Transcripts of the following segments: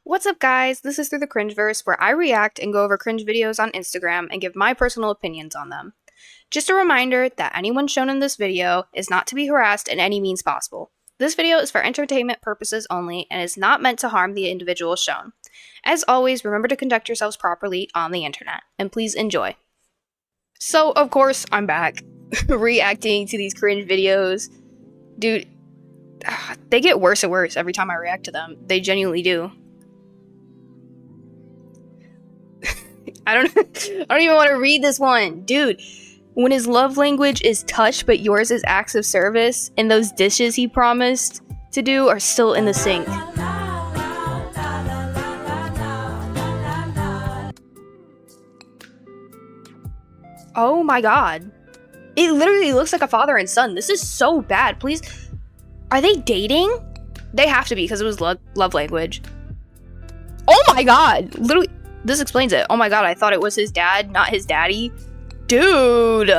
What's up, guys? This is Through the Cringeverse, where I react and go over cringe videos on Instagram and give my personal opinions on them. Just a reminder that anyone shown in this video is not to be harassed in any means possible. This video is for entertainment purposes only and is not meant to harm the individual shown. As always, remember to conduct yourselves properly on the internet, and please enjoy. So, of course, I'm back, reacting to these cringe videos. Dude, they get worse and worse every time I react to them. They genuinely do. I don't even want to read this one. Dude, when his love language is touch but yours is acts of service, and those dishes he promised to do are still in the sink. Oh my god. It literally looks like a father and son. This is so bad. Please. Are they dating? They have to be, because it was love language. Oh my god. Literally. This explains it. Oh my god, I thought it was his dad, not his daddy. Dude!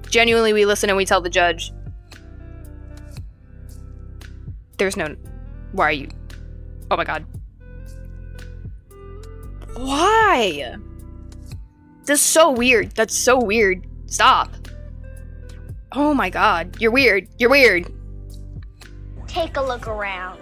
Genuinely, we listen and we tell the judge. There's no... Why are you... Oh my god. Why? That's so weird. That's so weird. Stop. Oh my god. You're weird. You're weird. Take a look around.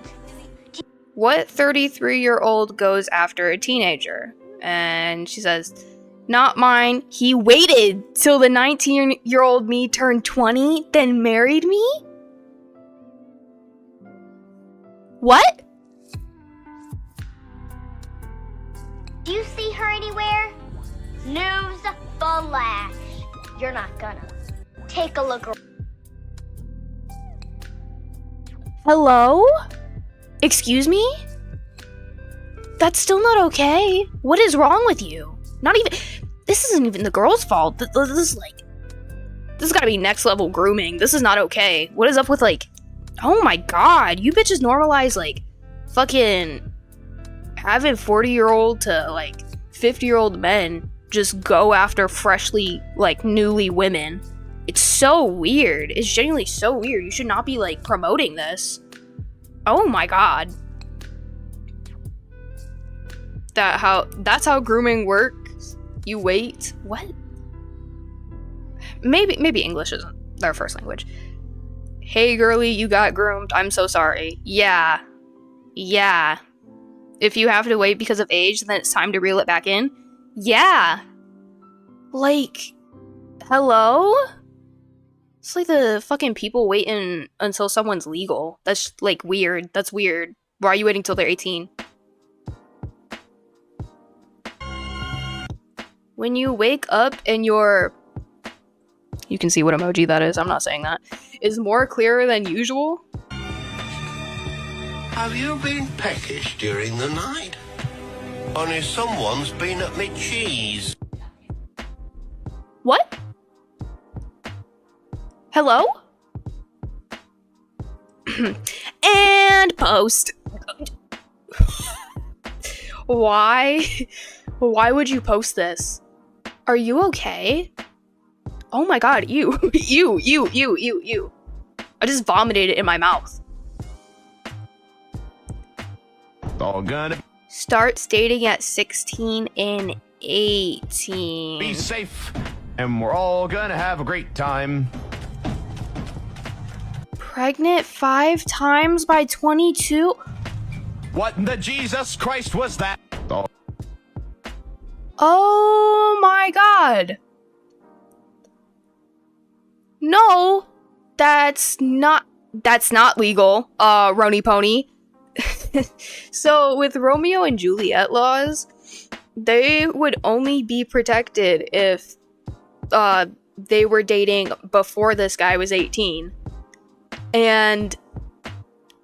What 33-year-old goes after a teenager? And she says, not mine. He waited till the 19-year-old me turned 20, then married me? What? Do you see her anywhere? News flash. You're not gonna. Take a look around. Hello? Excuse me? That's still not okay. What is wrong with you? Not even... This isn't even the girl's fault. This is like... This has gotta be next level grooming. This is not okay. What is up with, like... Oh my god. You bitches normalize, like, fucking... having 40-year-old to, like, 50-year-old men just go after freshly, like, newly women. It's so weird. It's genuinely so weird. You should not be, like, promoting this. Oh my god. That's how grooming works? You wait? What? Maybe English isn't their first language. Hey girly, you got groomed. I'm so sorry. Yeah. Yeah. If you have to wait because of age, then it's time to reel it back in? Yeah. Like, hello? It's like the fucking people waiting until someone's legal. That's, like, weird. That's weird. Why are you waiting till they're 18? When you wake up and your... You can see what emoji that is. I'm not saying that. Is more clearer than usual? Have you been peckish during the night? Only someone's been at me cheese. What? Hello? And post. Why? Why would you post this? Are you okay? Oh my god, you. You. I just vomited it in my mouth. All gonna Start dating at 16 and 18. be safe, and we're all gonna have a great time. Pregnant 5 times by 22? What in the Jesus Christ was that? Oh my god. No, that's not legal, Roni Pony. So with Romeo and Juliet laws, they would only be protected if they were dating before this guy was 18. And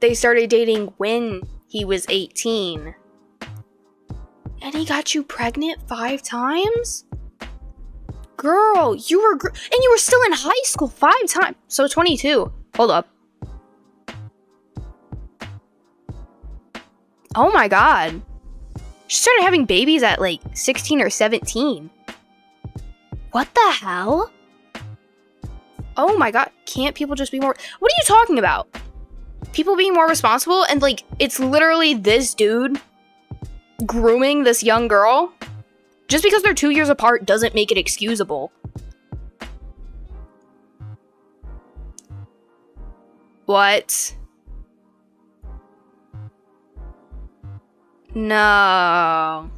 they started dating when he was 18. And he got you pregnant 5 times? Girl, you were and you were still in high school 5 times. So 22. Hold up. Oh my god. She started having babies at like 16 or 17. What the hell? Oh my god, can't people just be more... What are you talking about? People being more responsible, and like, it's literally this dude grooming this young girl, just because they're 2 years apart doesn't make it excusable. What? No.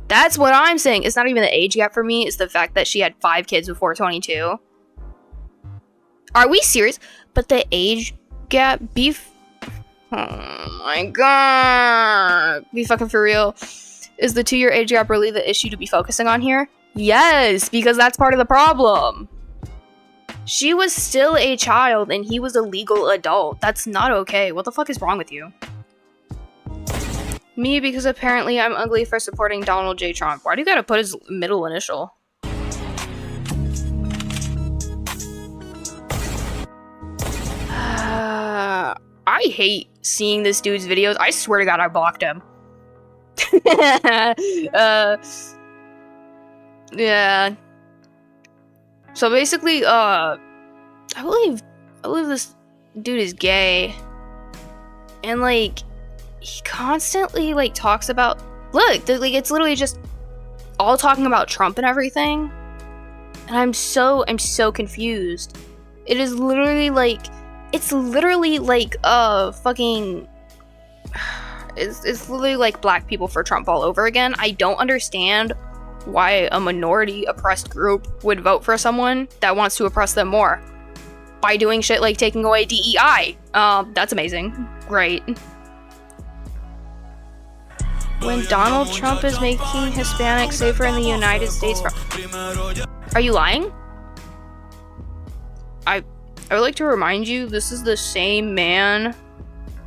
That's what I'm saying. It's not even the age gap for me. It's the fact that she had 5 kids before 22. Are we serious? But the age gap, oh my god. Be fucking for real. Is the 2-year age gap really the issue to be focusing on here? Yes, because that's part of the problem. She was still a child and he was a legal adult. That's not okay. What the fuck is wrong with you? Me, because apparently I'm ugly for supporting Donald J. Trump. Why do you gotta put his middle initial? I hate seeing this dude's videos. I swear to God, I blocked him. Yeah. So basically, I believe this dude is gay, and like, he constantly like talks about, look, like it's literally just all talking about Trump and everything, and I'm so confused. It is literally like, it's literally like fucking, it's literally like black people for Trump all over again. I don't understand why a minority oppressed group would vote for someone that wants to oppress them more by doing shit like taking away DEI. That's amazing. Great. When Donald Trump is making Hispanics safer in the United States. Are you lying? I would like to remind you, this is the same man,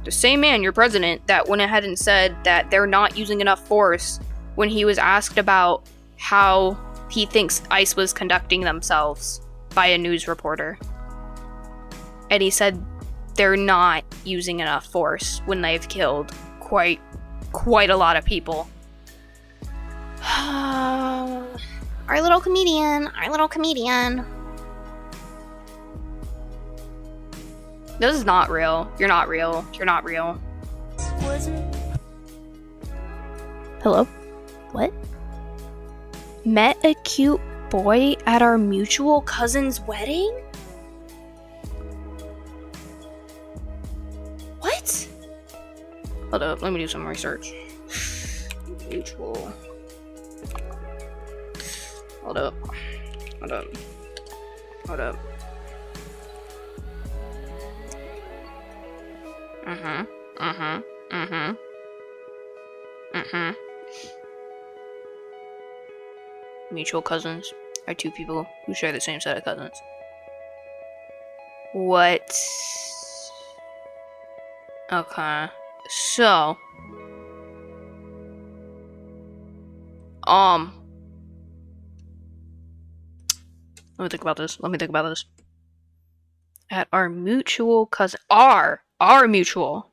your president, that went ahead and said that they're not using enough force when he was asked about how he thinks ICE was conducting themselves by a news reporter. And he said they're not using enough force when they've killed quite a lot of people. Our little comedian. This is not real. You're not real. Hello? What? Met a cute boy at our mutual cousin's wedding? What? Hold up, let me do some research. Mutual. Hold up. Mutual cousins are 2 people who share the same set of cousins. What? Okay. So. Let me think about this. At our mutual cousin. Our mutual.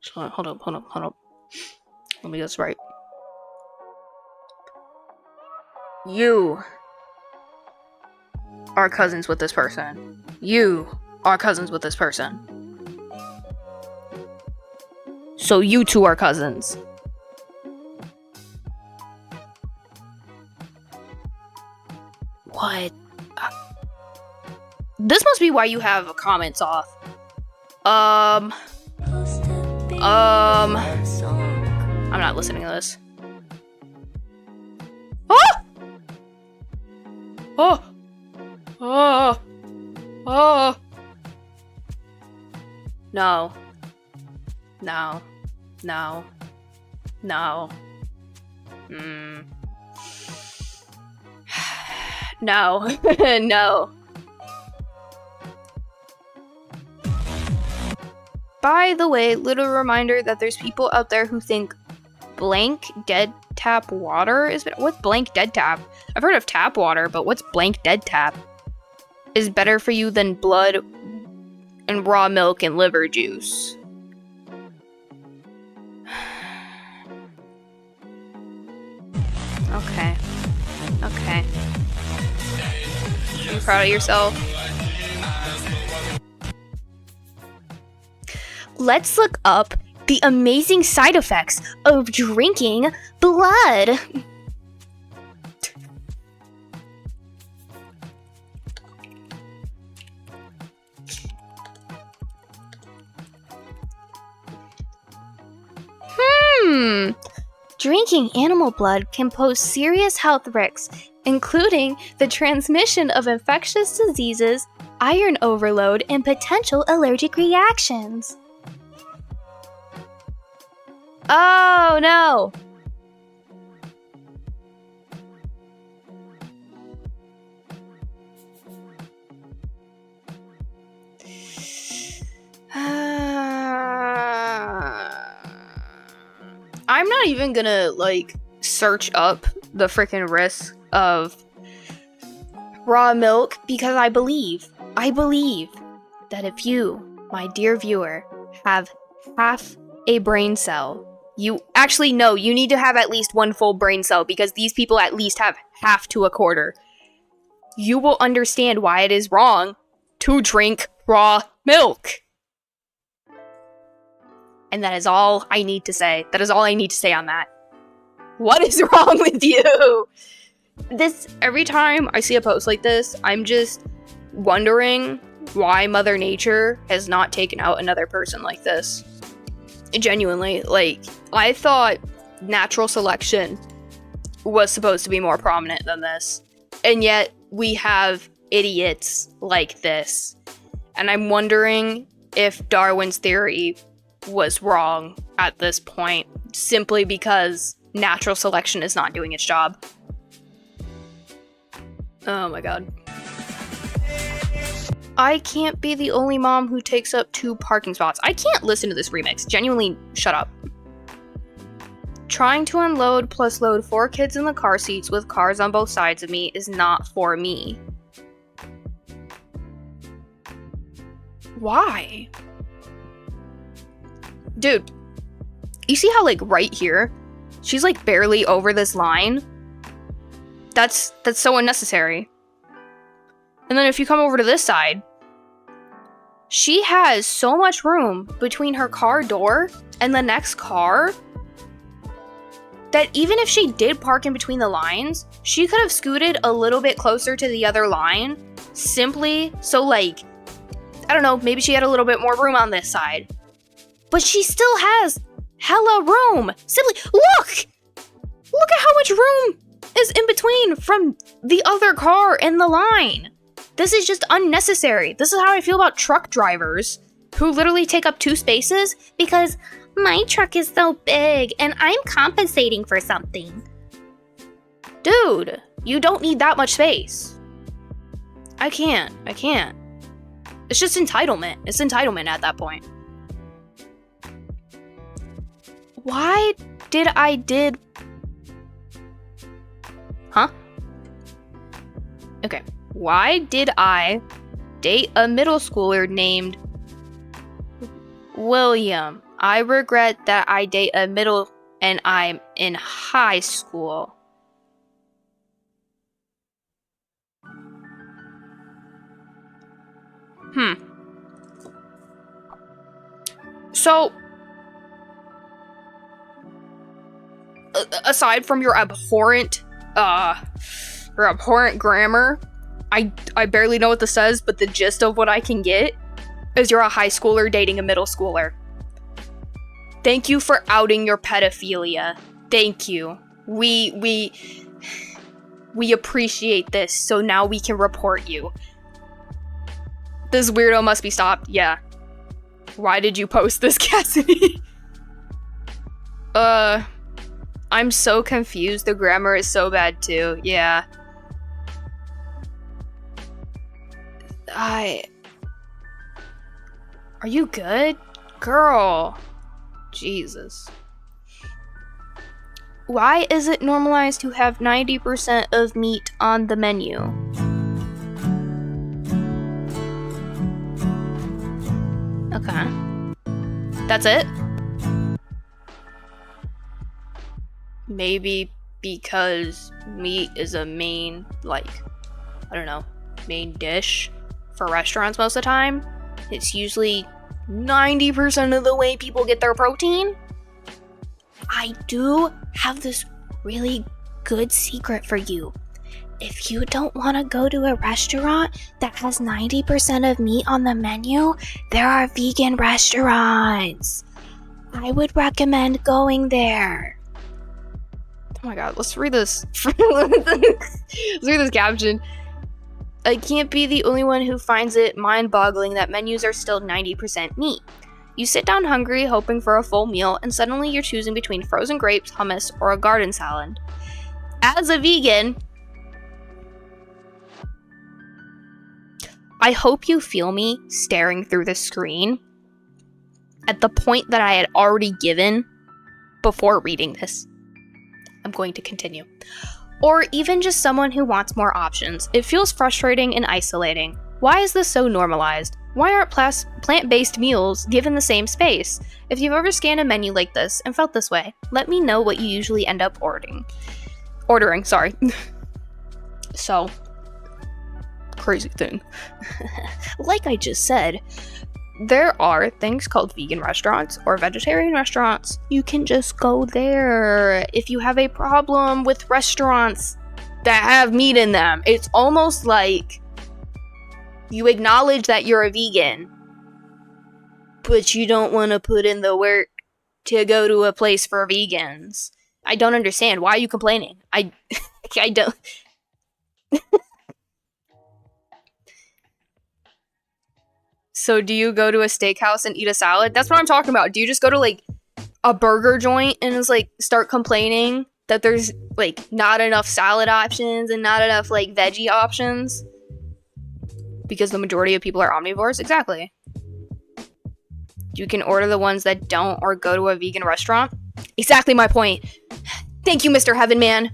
So, hold up. Let me get this right. You are cousins with this person. So you 2 are cousins. What? This must be why you have comments off. I'm not listening to this. No. No. By the way, little reminder that there's people out there who think blank dead tap water is better. What's blank dead tap? I've heard of tap water, but what's blank dead tap? Is better for you than blood and raw milk and liver juice. Okay. You proud of yourself? Let's look up the amazing side effects of drinking blood. Drinking animal blood can pose serious health risks, including the transmission of infectious diseases, iron overload, and potential allergic reactions. Oh no! I'm not even gonna, like, search up the freaking risk of raw milk because I believe that if you, my dear viewer, have half a brain cell, you need to have at least one full brain cell because these people at least have half to a quarter. You will understand why it is wrong to drink raw milk. And that is all I need to say. That is all I need to say on that. What is wrong with you? Every time I see a post like this, I'm just wondering why Mother Nature has not taken out another person like this. Genuinely, like, I thought natural selection was supposed to be more prominent than this. And yet, we have idiots like this. And I'm wondering if Darwin's theory was wrong at this point, simply because natural selection is not doing its job. Oh my god. I can't be the only mom who takes up 2 parking spots. I can't listen to this remix. Genuinely, shut up. Trying to unload plus load 4 kids in the car seats with cars on both sides of me is not for me. Why? Dude, you see how, like, right here, she's, like, barely over this line? That's so unnecessary. And then if you come over to this side, she has so much room between her car door and the next car that even if she did park in between the lines, she could have scooted a little bit closer to the other line, simply so, like, I don't know, maybe she had a little bit more room on this side. But she still has hella room. Simply, look at how much room is in between from the other car and the line. This is just unnecessary. This is how I feel about truck drivers who literally take up 2 spaces because my truck is so big and I'm compensating for something. Dude, you don't need that much space. I can't. It's just entitlement. It's entitlement at that point. Why did I Okay. Why did I date a middle schooler named William? I regret that I date a middle and I'm in high school. So, aside from your abhorrent grammar, I barely know what this says, but the gist of what I can get is you're a high schooler dating a middle schooler. Thank you for outing your pedophilia. Thank you. We appreciate this, so now we can report you. This weirdo must be stopped. Yeah. Why did you post this, Cassidy? I'm so confused. The grammar is so bad too. Yeah. Are you good? Girl. Jesus. Why is it normalized to have 90% of meat on the menu? Okay. That's it? Maybe because meat is a main, main dish for restaurants most of the time. It's usually 90% of the way people get their protein. I do have this really good secret for you. If you don't want to go to a restaurant that has 90% of meat on the menu, there are vegan restaurants. I would recommend going there. Oh my god, let's read this. Let's read this caption. I can't be the only one who finds it mind-boggling that menus are still 90% meat. You sit down hungry, hoping for a full meal, and suddenly you're choosing between frozen grapes, hummus, or a garden salad. As a vegan, I hope you feel me staring through the screen at the point that I had already given before reading this. I'm going to continue. Or even just someone who wants more options. It feels frustrating and isolating. Why is this so normalized? Why aren't plant-based meals given the same space? If you've ever scanned a menu like this and felt this way, let me know what you usually end up ordering. So, crazy thing. Like I just said, there are things called vegan restaurants or vegetarian restaurants. You can just go there. If you have a problem with restaurants that have meat in them, it's almost like you acknowledge that you're a vegan, but you don't want to put in the work to go to a place for vegans. I don't understand. Why are you complaining? I don't. So do you go to a steakhouse and eat a salad? That's what I'm talking about. Do you just go to like a burger joint and just like start complaining that there's like not enough salad options and not enough like veggie options? Because the majority of people are omnivores? Exactly. You can order the ones that don't or go to a vegan restaurant? Exactly my point. Thank you, Mr. Heaven Man.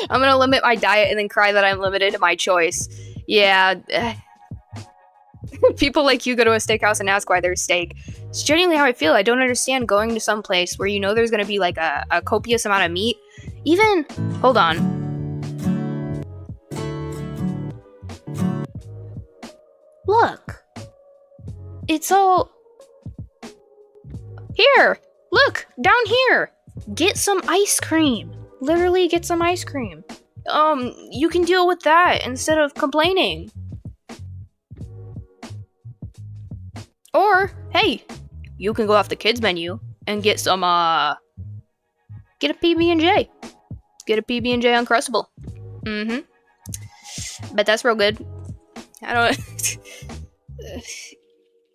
I'm gonna limit my diet and then cry that I'm limited to my choice. Yeah. People like you go to a steakhouse and ask why there's steak. It's genuinely how I feel. I don't understand going to some place where you know there's gonna be like a copious amount of meat. Even, hold on. Look. It's all... Here! Look! Down here! Get some ice cream. Literally get some ice cream. You can deal with that instead of complaining. Or, hey, you can go off the kids menu and get some, get a PB&J. Get a PB&J Uncrustable. Bet that's real good. I don't...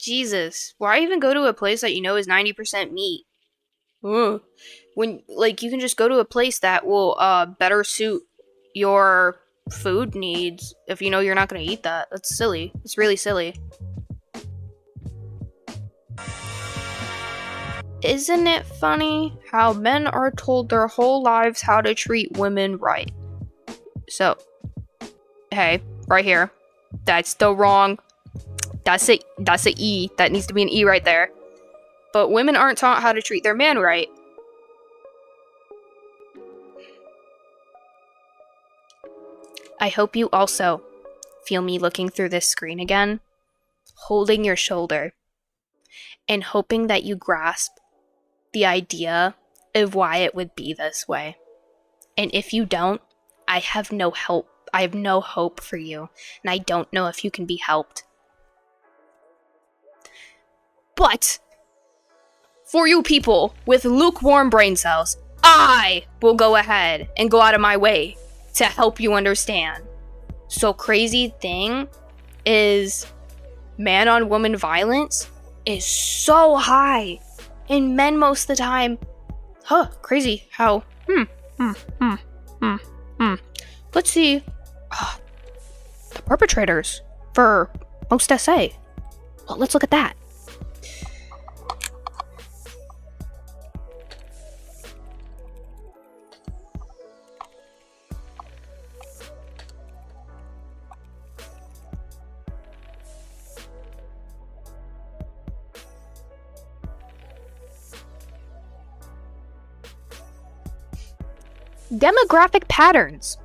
Jesus. Why even go to a place that you know is 90% meat? Ugh. When, like, you can just go to a place that will, better suit your food needs if you know you're not going to eat that. That's silly. It's really silly. Isn't it funny how men are told their whole lives how to treat women right? So, hey, right here. That's still wrong. That's a E. That needs to be an E right there. But women aren't taught how to treat their man right. I hope you also feel me looking through this screen again, holding your shoulder, and hoping that you grasp the idea of why it would be this way. And if you don't, I have no hope. I have no hope for you, and I don't know if you can be helped. But for you people with lukewarm brain cells, I will go ahead and go out of my way to help you understand. So crazy thing is man on woman violence is so high, and men most of the time, crazy how, let's see, the perpetrators for most SA. Well, let's look at that. Demographic patterns.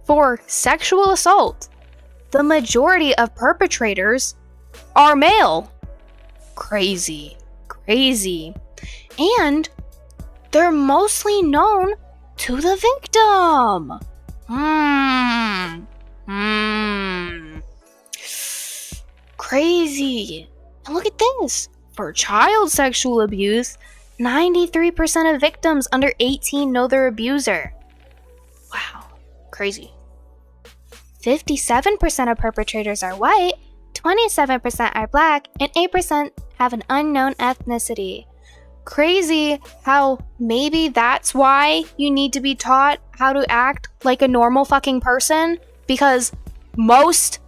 For sexual assault, the majority of perpetrators are male. Crazy. Crazy. And they're mostly known to the victim. Crazy. And look at this. For child sexual abuse, 93% of victims under 18 know their abuser. Wow. Crazy. 57% of perpetrators are white, 27% are black, and 8% have an unknown ethnicity. Crazy how maybe that's why you need to be taught how to act like a normal fucking person, because most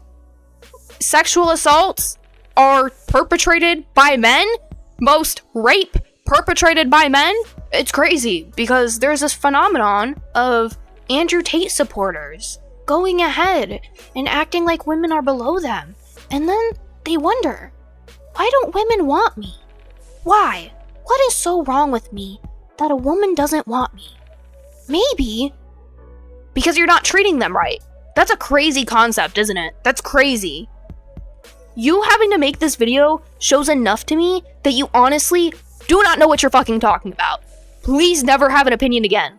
sexual assaults are perpetrated by men. Most rape perpetrated by men. It's crazy because there's this phenomenon of Andrew Tate supporters going ahead and acting like women are below them. And then they wonder, why don't women want me? Why? What is so wrong with me that a woman doesn't want me? Maybe because you're not treating them right. That's a crazy concept, isn't it? That's crazy. You having to make this video shows enough to me that you honestly do not know what you're fucking talking about. Please never have an opinion again.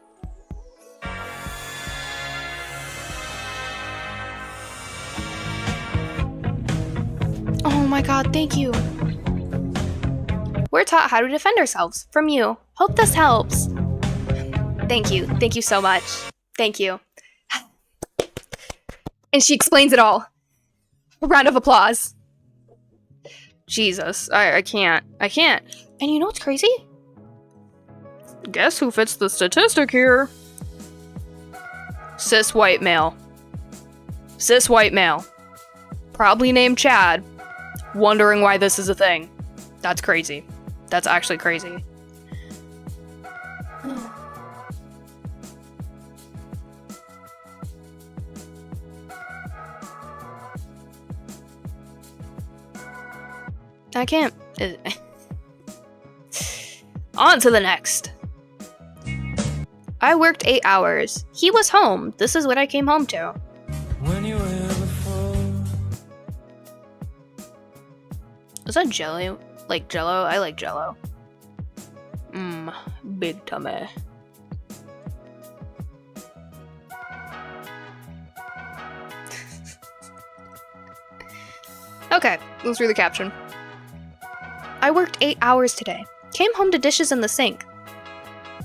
Oh my god, thank you. We're taught how to defend ourselves from you. Hope this helps. Thank you. Thank you so much. Thank you. And she explains it all. A round of applause. Jesus, I can't. And you know what's crazy? Guess who fits the statistic here? Cis white male. Cis white male. Probably named Chad. Wondering why this is a thing. That's crazy. That's actually crazy. I can't. On to the next. I worked 8 hours. He was home. This is what I came home to. When you were before. Is that jelly? Like Jello? I like Jello. Big tummy. Okay, let's read the caption. I worked 8 hours today. Came home to dishes in the sink.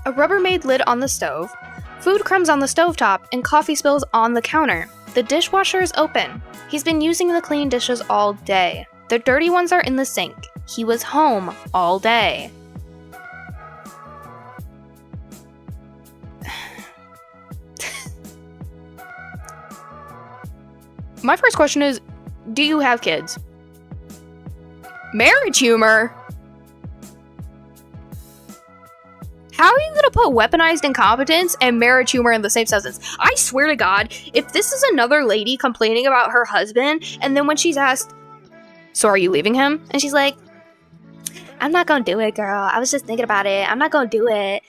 A Rubbermaid lid on the stove, food crumbs on the stovetop, and coffee spills on the counter. The dishwasher is open. He's been using the clean dishes all day. The dirty ones are in the sink. He was home all day. My first question is, do you have kids? Marriage humor? How are you gonna put weaponized incompetence and marriage humor in the same sentence? I swear to God, if this is another lady complaining about her husband, and then when she's asked, so are you leaving him? And she's like, I'm not gonna do it, girl. I was just thinking about it. I'm not gonna do it.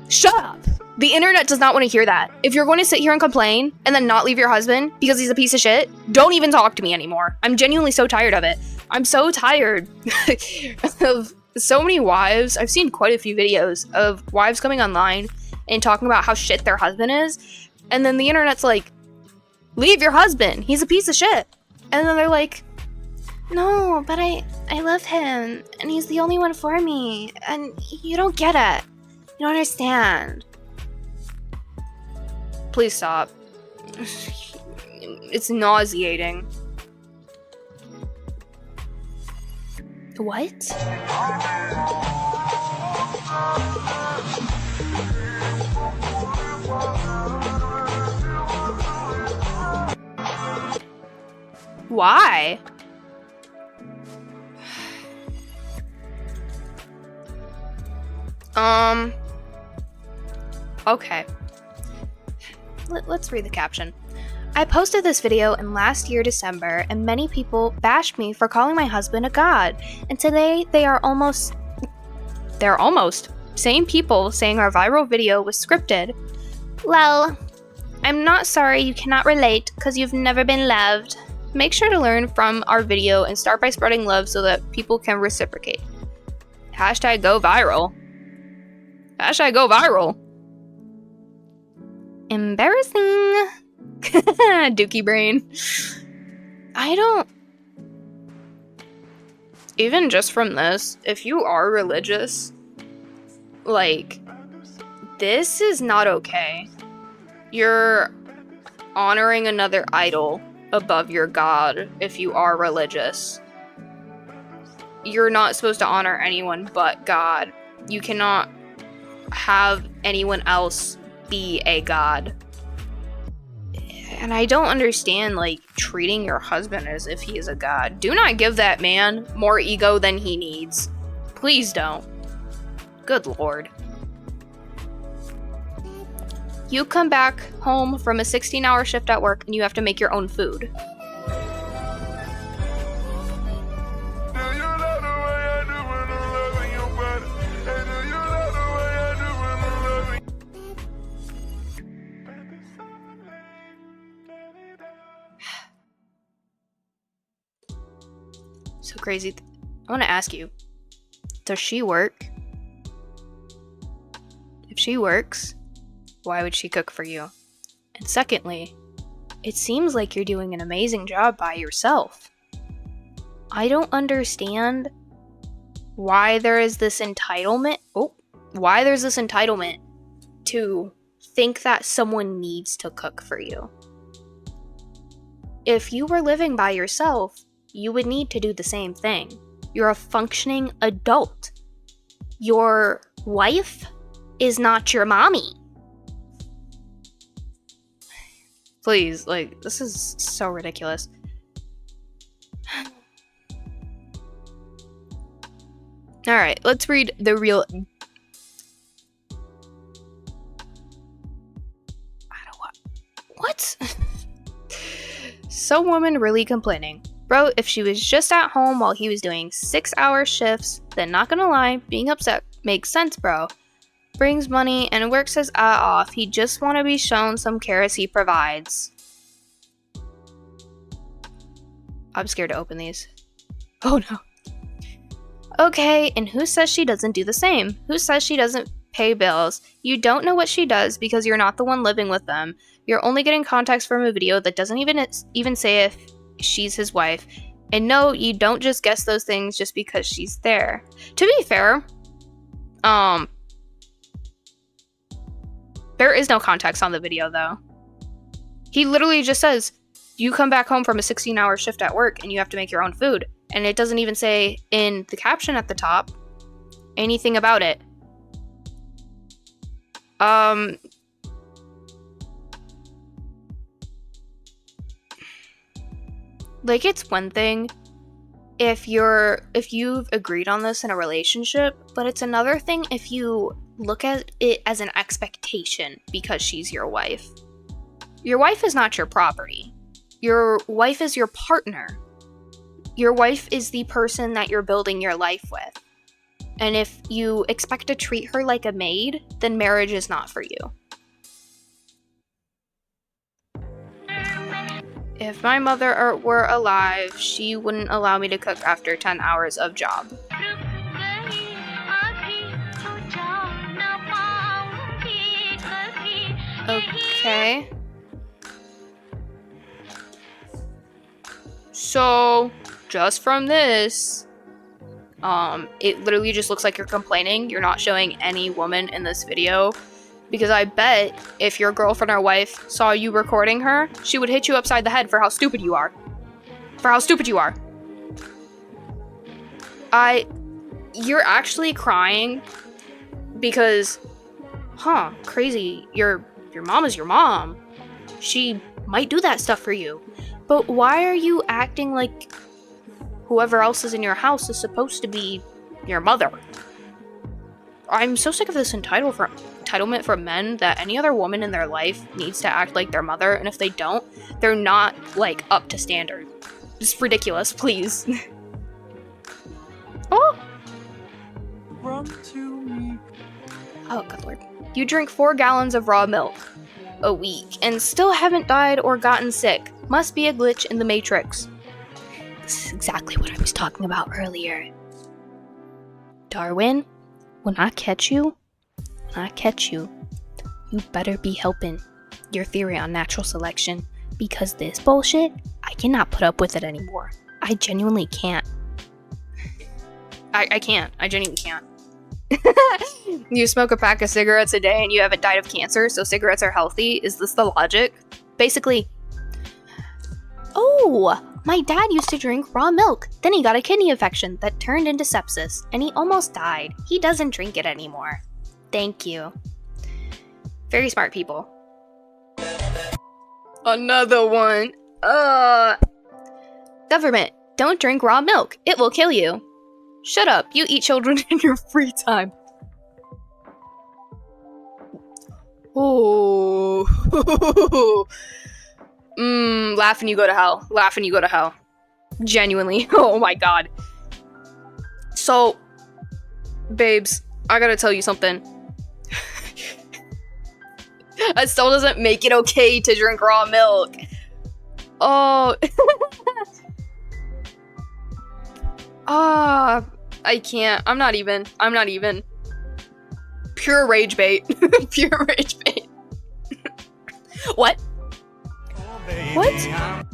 Shut up. The internet does not want to hear that. If you're going to sit here and complain and then not leave your husband because he's a piece of shit, don't even talk to me anymore. I'm genuinely so tired of it. I'm so tired of so many wives. I've seen quite a few videos of wives coming online and talking about how shit their husband is. And then the internet's like, leave your husband. He's a piece of shit. And then they're like, no, but I love him. And he's the only one for me. And you don't get it. You don't understand. Please stop. It's nauseating. What? Why? Okay. Let's read the caption. I posted this video in last year December, and many people bashed me for calling my husband a god. And today they're almost same people saying our viral video was scripted. Well, I'm not sorry you cannot relate because you've never been loved. Make sure to learn from our video and start by spreading love so that people can reciprocate. Hashtag go viral. Hashtag go viral. Embarrassing. Dookie brain. I don't... Even just from this, if you are religious, like, this is not okay. You're honoring another idol above your God if you are religious. You're not supposed to honor anyone but God. You cannot have anyone else be a God. And I don't understand, like, treating your husband as if he is a god. Do not give that man more ego than he needs. Please don't. Good lord. You come back home from a 16-hour shift at work and you have to make your own food. So crazy. I want to ask you, does she work? If she works, why would she cook for you? And secondly, it seems like you're doing an amazing job by yourself. I don't understand why there is this entitlement. Why there's this entitlement to think that someone needs to cook for you. If you were living by yourself, you would need to do the same thing. You're a functioning adult. Your wife is not your mommy. Please, like, this is so ridiculous. Alright, let's read the real... What? Some woman really complaining. Bro, if she was just at home while he was doing 6-hour shifts, then not gonna lie, being upset makes sense, bro. Brings money and works his eye off. He just want to be shown some care as he provides. I'm scared to open these. Oh no. Okay, and who says she doesn't do the same? Who says she doesn't pay bills? You don't know what she does because you're not the one living with them. You're only getting context from a video that doesn't even say if she's his wife. And no, you don't just guess those things just because she's there. To be fair, there is no context on the video though. He literally just says, you come back home from a 16-hour shift at work and you have to make your own food. And it doesn't even say in the caption at the top anything about it. Like, it's one thing if you've agreed on this in a relationship, but it's another thing if you look at it as an expectation because she's your wife. Your wife is not your property. Your wife is your partner. Your wife is the person that you're building your life with. And if you expect to treat her like a maid, then marriage is not for you. If my mother were alive, she wouldn't allow me to cook after 10 hours of job. Okay. So, just from this, it literally just looks like you're complaining. You're not showing any woman in this video. Because I bet if your girlfriend or wife saw you recording her, she would hit you upside the head for how stupid you are. For how stupid you are. You're actually crying because, crazy, your mom is your mom. She might do that stuff for you. But why are you acting like whoever else is in your house is supposed to be your mother? I'm so sick of this entitlement from men that any other woman in their life needs to act like their mother, and if they don't, they're not, like, up to standard. It's ridiculous, please. Oh! Run to me. Oh, good lord. You drink 4 gallons of raw milk a week and still haven't died or gotten sick. Must be a glitch in the Matrix. This is exactly what I was talking about earlier. Darwin, when I catch you, you better be helping your theory on natural selection, because this bullshit, I cannot put up with it anymore. I genuinely can't. I can't. I genuinely can't. You smoke a pack of cigarettes a day and you haven't died of cancer, so cigarettes are healthy? Is this the logic? Basically, oh, my dad used to drink raw milk. Then he got a kidney infection that turned into sepsis, and he almost died. He doesn't drink it anymore. Thank you. Very smart people. Another one. Government, don't drink raw milk. It will kill you. Shut up. You eat children in your free time. Oh. Laugh and you go to hell. Laugh and you go to hell. Genuinely. Oh my god. So, babes, I gotta tell you something. It still doesn't make it okay to drink raw milk. Oh. I can't. I'm not even. Pure rage bait. Pure rage bait. What? What?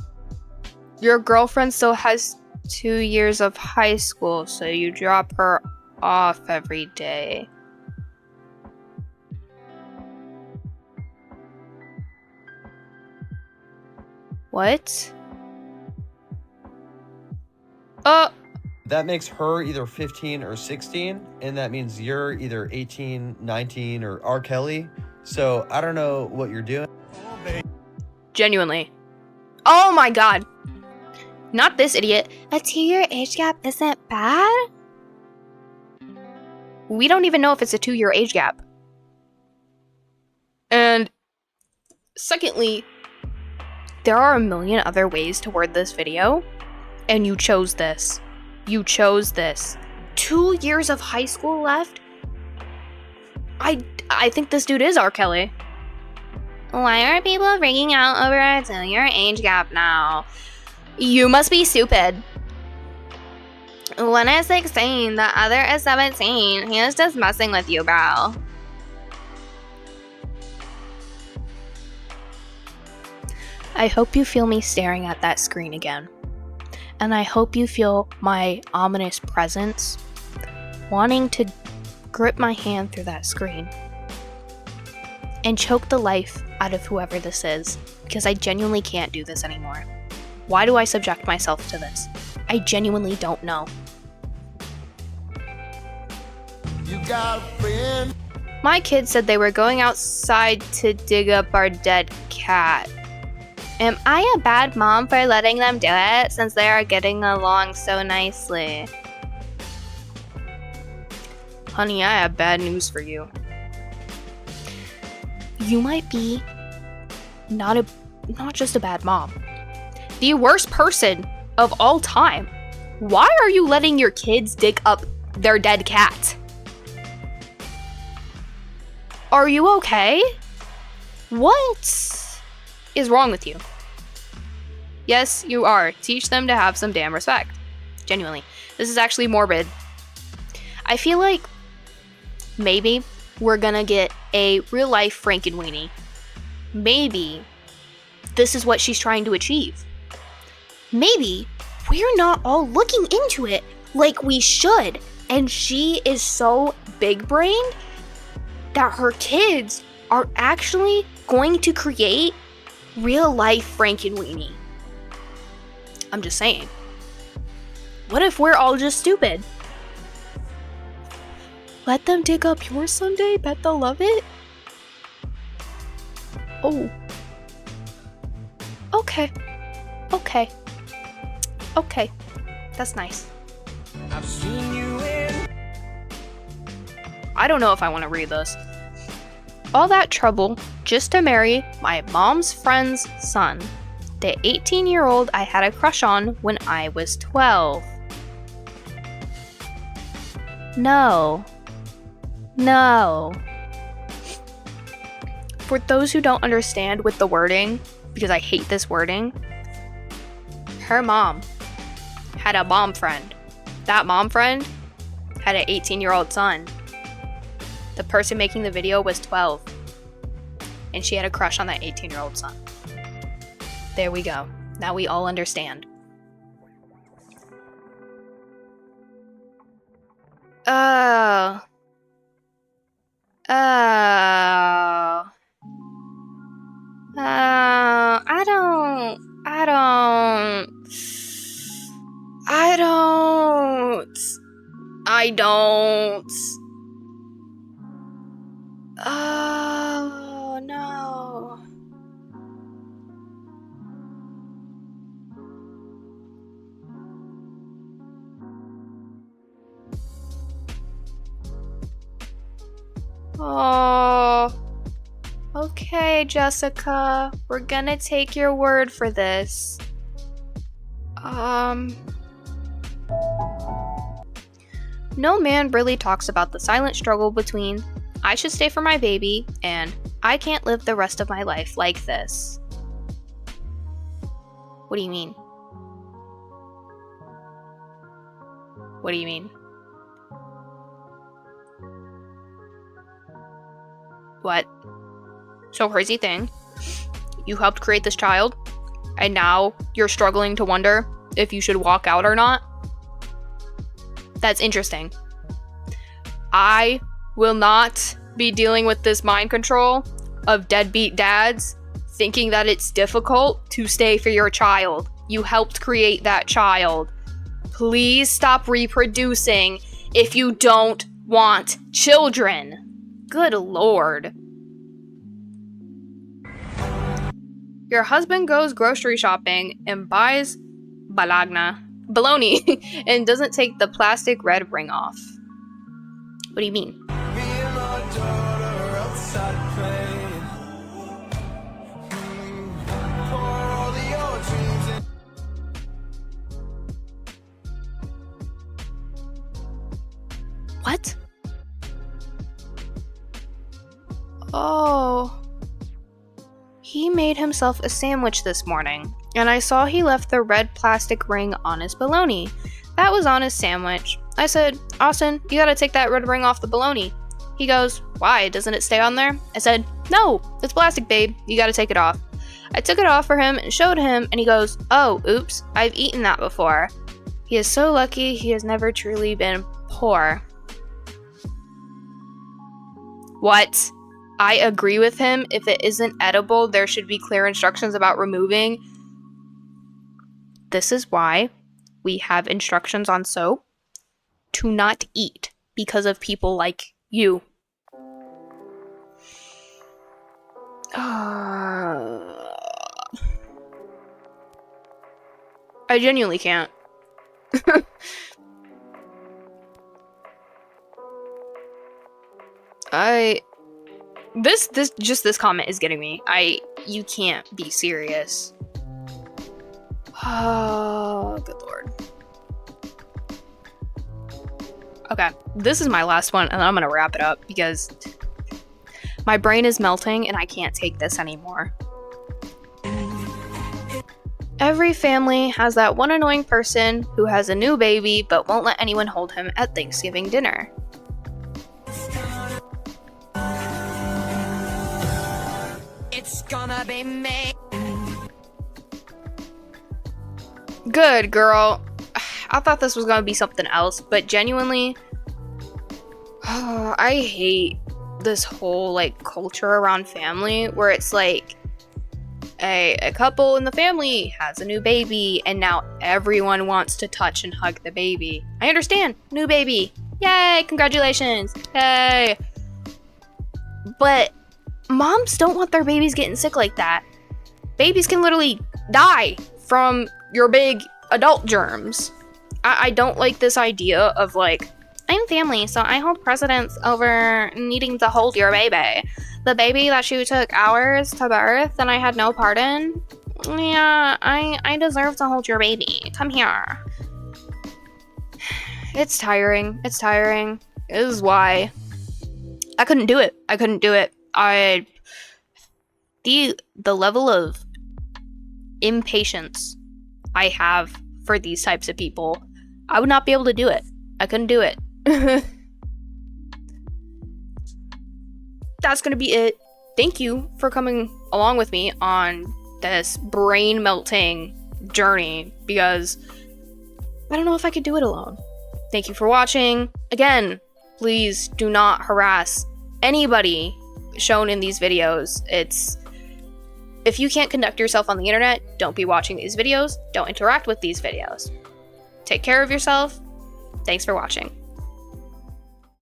Your girlfriend still has 2 years of high school, so you drop her off every day. What? That makes her either 15 or 16, and that means you're either 18, 19, or R. Kelly. So I don't know what you're doing. Genuinely. Oh my god. Not this idiot. A 2-year age gap isn't bad? We don't even know if it's a 2-year age gap. And secondly, there are a million other ways to word this video, and you chose this. You chose this. 2 years of high school left? I think this dude is R. Kelly. Why are people freaking out over a 2-year age gap now? You must be stupid. One is 16, the other is 17. He is just messing with you, bro. I hope you feel me staring at that screen again. And I hope you feel my ominous presence, wanting to grip my hand through that screen and choke the life out of whoever this is, because I genuinely can't do this anymore. Why do I subject myself to this? I genuinely don't know. You got a friend? My kids said they were going outside to dig up our dead cat. Am I a bad mom for letting them do it, since they are getting along so nicely? Honey, I have bad news for you. You might be not just a bad mom. The worst person of all time. Why are you letting your kids dig up their dead cat? Are you okay? What is wrong with you? Yes, you are. Teach them to have some damn respect. Genuinely. This is actually morbid. I feel like maybe we're gonna get a real life Frankenweenie. Maybe this is what she's trying to achieve. Maybe we're not all looking into it like we should, and she is so big-brained that her kids are actually going to create real life Frankenweenie. I'm just saying. What if we're all just stupid? Let them dig up yours someday. Bet they'll love it. Oh. Okay. Okay. Okay. That's nice. I've seen you in. I don't know if I want to read this. All that trouble just to marry my mom's friend's son, the 18-year-old I had a crush on when I was 12. No. No. For those who don't understand with the wording, because I hate this wording, Her mom had a mom friend. That mom friend had an 18-year-old son. The person making the video was 12. And she had a crush on that 18-year-old son. There we go. Now we all understand. Oh. I don't. Oh, no. Oh. Okay, Jessica. We're gonna take your word for this. No man really talks about the silent struggle between I should stay for my baby and I can't live the rest of my life like this. What do you mean? What do you mean? What? So crazy thing. You helped create this child, and now you're struggling to wonder if you should walk out or not? That's interesting. I will not be dealing with this mind control of deadbeat dads thinking that it's difficult to stay for your child. You helped create that child. Please stop reproducing if you don't want children. Good Lord. Your husband goes grocery shopping and buys bologna and doesn't take the plastic red ring off. What do you mean? Me and my daughter outside playing. Pour all of your dreams in. What? Oh. He made himself a sandwich this morning, and I saw he left the red plastic ring on his bologna. That was on his sandwich. I said, Austin, you gotta take that red ring off the bologna. He goes, why? Doesn't it stay on there? I said, no, it's plastic, babe. You gotta take it off. I took it off for him and showed him, and he goes, oh, oops, I've eaten that before. He is so lucky he has never truly been poor. What? I agree with him. If it isn't edible, there should be clear instructions about removing. This is why we have instructions on soap to not eat because of people like you. I genuinely can't. This comment is getting me. You can't be serious. Oh, good Lord. Okay, this is my last one, and I'm gonna wrap it up because my brain is melting and I can't take this anymore. Every family has that one annoying person who has a new baby but won't let anyone hold him at Thanksgiving dinner. It's gonna be me. Good girl. I thought this was gonna be something else, but genuinely, I hate this whole like culture around family where it's like a couple in the family has a new baby and now everyone wants to touch and hug the baby. I understand, new baby, yay, congratulations, yay. But moms don't want their babies getting sick like that. Babies can literally die from your big adult germs. I don't like this idea of like, I'm family, so I hold precedence over needing to hold your baby. The baby that you took hours to birth and I had no part in? Yeah, I deserve to hold your baby. Come here. It's tiring. It's tiring. This is why I couldn't do it. The level of impatience I have for these types of people, I would not be able to do it. I couldn't do it. That's gonna be it. Thank you for coming along with me on this brain melting journey, because I don't know if I could do it alone. Thank you for watching. Again, please do not harass anybody shown in these videos. If you can't conduct yourself on the internet, don't be watching these videos. Don't interact with these videos. Take care of yourself. Thanks for watching.